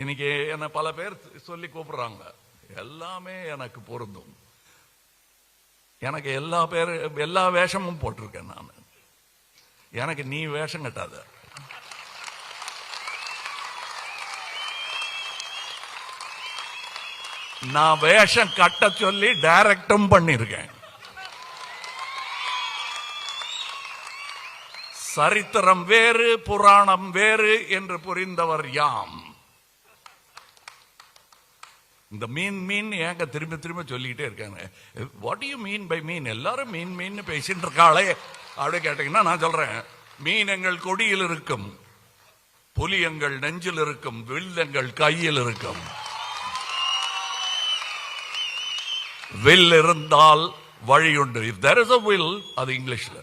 இன்னைக்கு என்ன பல பேர் சொல்லி கூப்பிடுறாங்க, எல்லாமே எனக்கு பொருந்தும். எனக்கு எல்லா வேஷமும் போட்டிருக்கேன் நான். எனக்கு நீ வேஷம் கட்டாத. நான் வேஷம் கட்ட சொல்லி டைரக்டும் பண்ணிருக்கேன். சரித்திரம் வேறு புராணம் வேறு என்று புரிந்தவர் யாம். இந்த மீன் ஏங்க திரும்ப திரும்ப சொல்லிக்கிட்டே இருக்காங்க. வாட் யூ மீன் பை மீன்? எல்லாரும் மீன் பேசிட்டு இருக்காளே அப்படி கேட்டீங்கன்னா நான் சொல்றேன், மீன் எங்கள் கொடியில் இருக்கும், புலி எங்கள் நெஞ்சில் இருக்கும், வில் எங்கள் கையில் இருக்கும். வில் இருந்தால் வழி உண்டு. If there is a will, அது இங்கிலீஷ்ல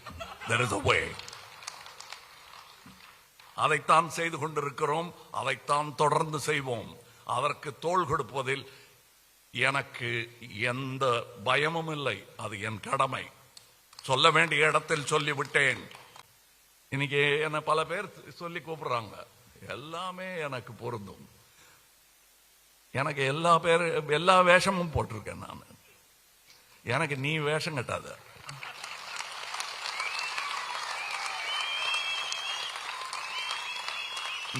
there is a way. அதைத்தான் செய்து கொண்டிருக்கிறோம், அதைத்தான் தொடர்ந்து செய்வோம். அதற்கு தோள் கொடுப்பதில் எனக்கு எந்த பயமும் இல்லை. அது என் கடமை. சொல்ல வேண்டிய இடத்தில் சொல்லிவிட்டேன். இன்னைக்கு என்ன பல பேர் சொல்லி கூப்பிடுறாங்க, எல்லாமே எனக்கு பொருந்தும். எனக்கு எல்லா வேஷமும் போட்டிருக்கேன் நான். எனக்கு நீ வேஷம் கட்டாத.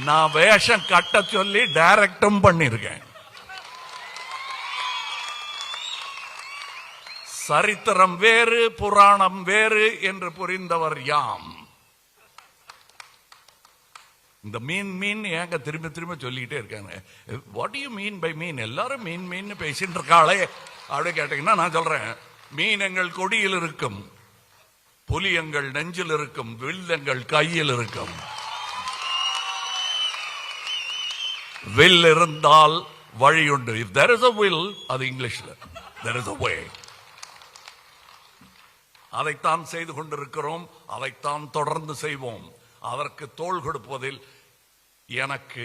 நான் வேஷம் கட்ட சொல்லி டைரக்டும் பண்ணிருக்கேன். சரித்திரம் வேறு புராணம் வேறு என்று புரிந்தவர் யாம். இந்த மீன் ஏங்க திரும்ப திரும்ப சொல்லிக்கிட்டே இருக்காங்க. வாட் யூ மீன் பை மீன்? எல்லாரும் மீன் பேசிட்டு இருக்காளே அப்படி கேட்டீங்கன்னா நான் சொல்றேன், மீன் எங்கள் கொடியில் இருக்கும், புலி எங்கள் நெஞ்சில் இருக்கும், வில் எங்கள் கையில் இருக்கும். வில் இருந்தால் வழி உண்டு. If there is a will, அது இங்கிலீஷ்ல there is a way. அதைத்தான் செய்து கொண்டிருக்கிறோம், அதைத்தான் தொடர்ந்து செய்வோம். அதற்கு தோள் கொடுப்பதில் எனக்கு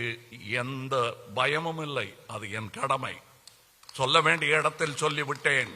எந்த பயமும் இல்லை. அது என் கடமை. சொல்ல வேண்டிய இடத்தில் சொல்லிவிட்டேன்.